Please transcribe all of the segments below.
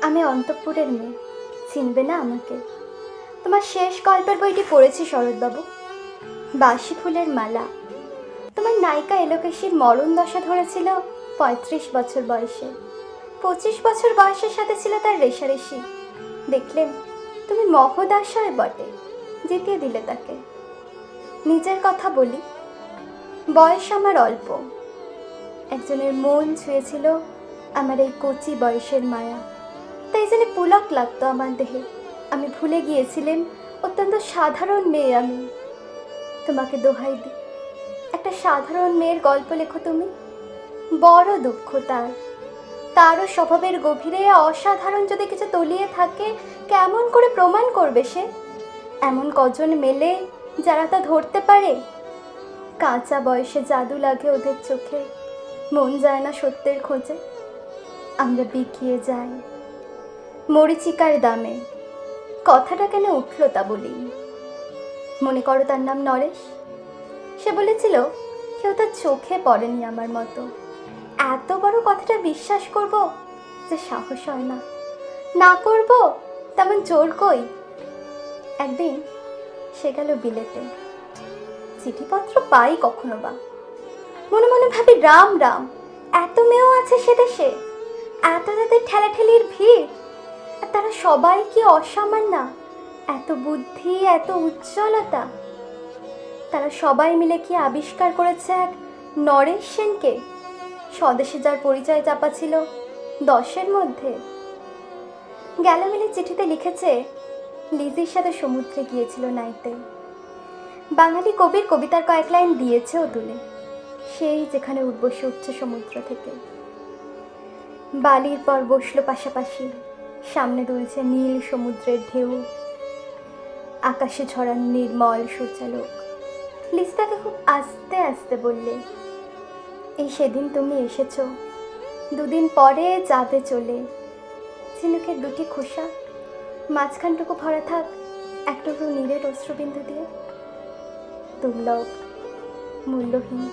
আমি অন্তঃপুরের মেয়ে, চিনবে না আমাকে? তোমার শেষ গল্পের বইটি পড়েছি শরৎবাবু, বাসি ফুলের মালা। তোমার নায়িকা এলোকেশীর মরণ দশা ধরেছিল 35 বছর বয়সে। 25 বছর বয়সের সাথে ছিল তার রেশারেশি। দেখলেন তুমি মহোদশায় বটে, জিতিয়ে দিলে তাকে। নিজের কথা বলি, বয়স আমার অল্প, একজনের মন ছুঁয়েছিল আমার এই কচি বয়সের মায়া। তাই যেন পুলক লাগতো আমার দেহে। আমি ভুলে গিয়েছিলেন অত্যন্ত সাধারণ মেয়ে আমি। তোমাকে দোহাই দিই, একটা সাধারণ মেয়ের গল্প লেখো তুমি। বড় দুঃখ তারও স্বভাবের গভীরে অসাধারণ যদি কিছু তলিয়ে থাকে, কেমন করে প্রমাণ করবে সে? এমন কজন মেলে যারা তা ধরতে পারে? কাঁচা বয়সে জাদু লাগে ওদের চোখে, মন যায় না সত্যের খোঁজে। আমরা বিকিয়ে যাই মরিচিকার দামে। কথাটা কেন উঠলো তা বলি। মনে করো তার নাম নরেশ। সে বলেছিল কেউ তার চোখে পড়েনি আমার মতো। এত বড় কথাটা বিশ্বাস করব যে সাহস হয় না। না করব তেমন জোর কই। একদিন সে গেল বিলেতে। চিঠিপত্র পাই কখনো বা। মনে মনে ভাবি রাম রাম, এত মেয়েও আছে সে দেশে, এত তাদের ঠেলাঠেলির ভিড়, আর তারা সবাই কি অসামান্য? এত বুদ্ধি, এত উজ্জ্বলতা। তারা সবাই মিলে কি আবিষ্কার করেছে এক নরেশ সেনকে, স্বদেশে যার পরিচয় চাপা ছিল 10-এর মধ্যে। গ্যালামেলি চিঠিতে লিখেছে লিজির সাথে সমুদ্রে গিয়েছিল নাইতে। বাঙালি কবির কবিতার কয়েক লাইন দিয়েছেও তুলে, সেই যেখানে উঠবসে উঠছে সমুদ্র থেকে। বালির পর বসলো পাশাপাশি, সামনে দুলছে নীল সমুদ্রের ঢেউ, আকাশে ঝরানো নির্মল সূর্যালোক। লিজ তাকে খুব আস্তে আস্তে বললে, এই সেদিন তুমি এসেছো, 2 দিন পরে যাবে চলে। ঝিনুকের 2টি খোসা, মাঝখানটুকু ভরা থাক একটুকু নীলের অশ্রুবিন্দু দিয়ে। দুর্লভ, মূল্যহীন।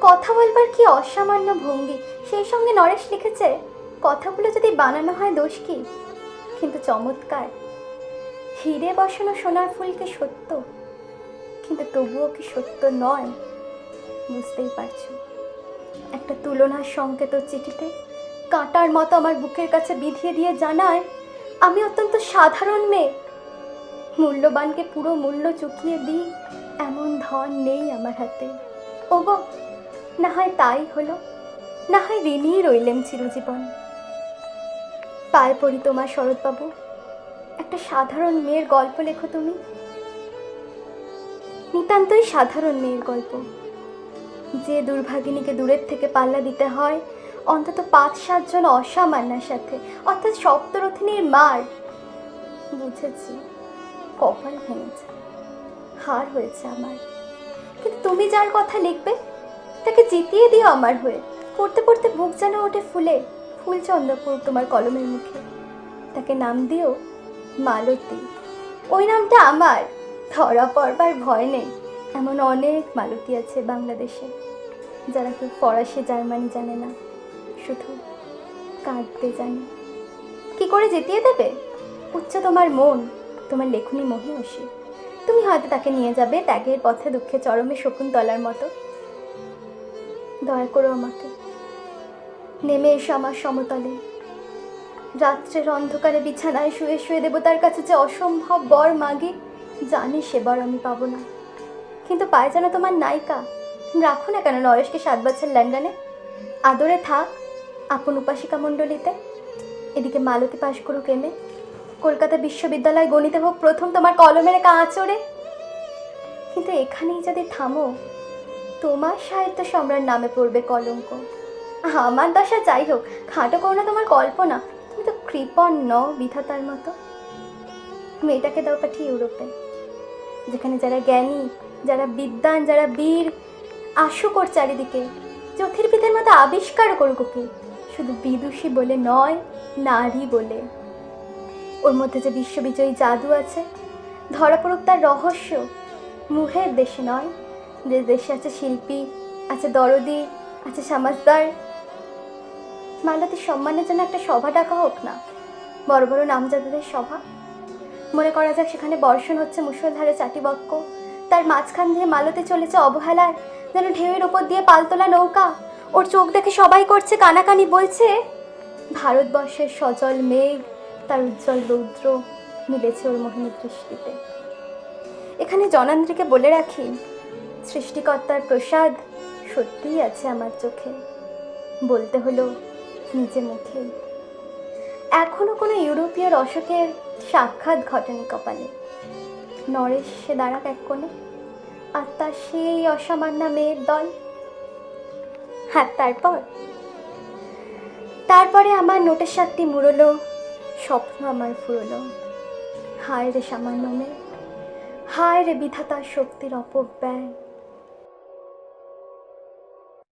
কথা বলবার কি অসামান্য ভঙ্গি। সেই সঙ্গে নরেশ লিখেছে, কথাগুলো যদি বানানো হয় দোষ কি, কিন্তু চমৎকার। হিরে বসানো সোনার ফুলকে সত্য, কিন্তু তবুও কি সত্য নয়? বুঝতেই পারছো। একটা তুলনার সংকেত চিঠিতে কাঁটার মতো আমার বুকের কাছে বিধিয়ে দিয়ে জানায় আমি অত্যন্ত সাধারণ মেয়ে। মূল্যবানকে পুরো মূল্য চুকিয়ে দিই এমন ধন নেই আমার হাতে। ওগো, না হয় তাই হলো, না হয় ঋণই রইলেম চিরজীবন। পায়ে পড়ি তোমার শরৎবাবু, একটা সাধারণ মেয়ের গল্প লেখো তুমি। নিতান্তই সাধারণ মেয়ের গল্প, যে দুর্ভাগিনীকে দূরের থেকে পাল্লা দিতে হয় অন্তত 5-7 জন অসামান্যার সাথে, অর্থাৎ সপ্তরথিনীর মার। বুঝেছি, কপাল ভেঙেছে, হার হয়েছে আমার। কিন্তু তুমি যার কথা লিখবে তাকে জিতিয়ে দিও আমার হয়ে। পড়তে পড়তে বুক যেন ওঠে ফুলে, ফুলচন্দ্রপুর তোমার কলমের মুখে। তাকে নাম দিও মালতী। ওই নামটা আমার, ধরা পড়বার ভয় নেই। এমন অনেক মালতী আছে বাংলাদেশে, যারা কেউ ফরাসি জার্মানি জানে না, শুধু কাঁদতে জানে। কি করে জিতিয়ে দেবে? উচ্চ তোমার মন, তোমার লেখনী মহিষী। তুমি হয়তো তাকে নিয়ে যাবে ত্যাগের পথে, দুঃখে চরমে শকুন্তলার মতো। দয়া করো আমাকে, নেমে এসো আমার সমতলে। রাত্রের অন্ধকারে বিছানায় শুয়ে শুয়ে দেবতার কাছে যে অসম্ভব বর মাগি, জানি সে বর আমি পাবো না। কিন্তু পায় যেন তোমার নায়িকা। রাখো না কেন নরেশকে 7 বছর লন্ডনে, আদরে থাক আপন উপাসিকা মণ্ডলীতে। এদিকে মালতী পাশ করুক এমএ, কলকাতা বিশ্ববিদ্যালয় গণিতে হোক প্রথম তোমার কলমের কাঁচড়ে। কিন্তু এখানেই যদি থামো, তোমার সাহিত্য সম্রাট নামে পড়বে কলঙ্ক। আমার দশা যাই হোক, খাটো করো না তোমার কল্পনা। তুমি তো কৃপণ নও বিধাতার মতো। মেয়েটাকে দাও পাঠিয়ে ইউরোপে, যেখানে যারা জ্ঞানী, যারা বিদ্বান, যারা বীর আশু কর চারিদিকে, জ্যোতির্বিদের মতো আবিষ্কার করুক ওকে, শুধু বিদুষী বলে নয়, নারী বলে। ওর মধ্যে যে বিশ্ববিজয়ী জাদু আছে, ধরা পড়ুক তার রহস্য। মুহের দেশে নয়, যে দেশে আছে শিল্পী, আছে দরদি, আছে সমাজদার। মালতীর সম্মানের জন্য একটা সভা ডাকা হোক না, বড় বড় নামজাদাদের সভা। মনে করা যাক সেখানে বর্ষণ হচ্ছে মুষলধারে চাটিবক্ক, তার মাঝখান দিয়ে মালতে চলেছে অবহেলার যেন ঢেউয়ের ওপর দিয়ে পালতোলা নৌকা। ওর চোখ দেখে সবাই করছে কানাকানি, বলছে ভারতবর্ষের সজল মেঘ তার উজ্জ্বল রৌদ্র মিলেছে ওর মোহিনী দৃষ্টিতে। এখানে জনান্দ্রীকে বলে রাখি, সৃষ্টিকর্তার প্রসাদ সত্যিই আছে আমার চোখে, বলতে হলো নিজে মুখেই। এখনো কোনো ইউরোপীয় রসকের সাক্ষাৎ ঘটেনি কপালে। নরেশ সে দাঁড়াক এক কোণে, আর তার সেই অসামান্যা মেয়ের দল। হ্যাঁ, তারপরে আমার নোটের সাতটি মুড়লো, স্বপ্ন আমার ফুরলো। হায় রে সামান্য মেয়ে, হায় রে বিধাতার শক্তির অপব্যয়।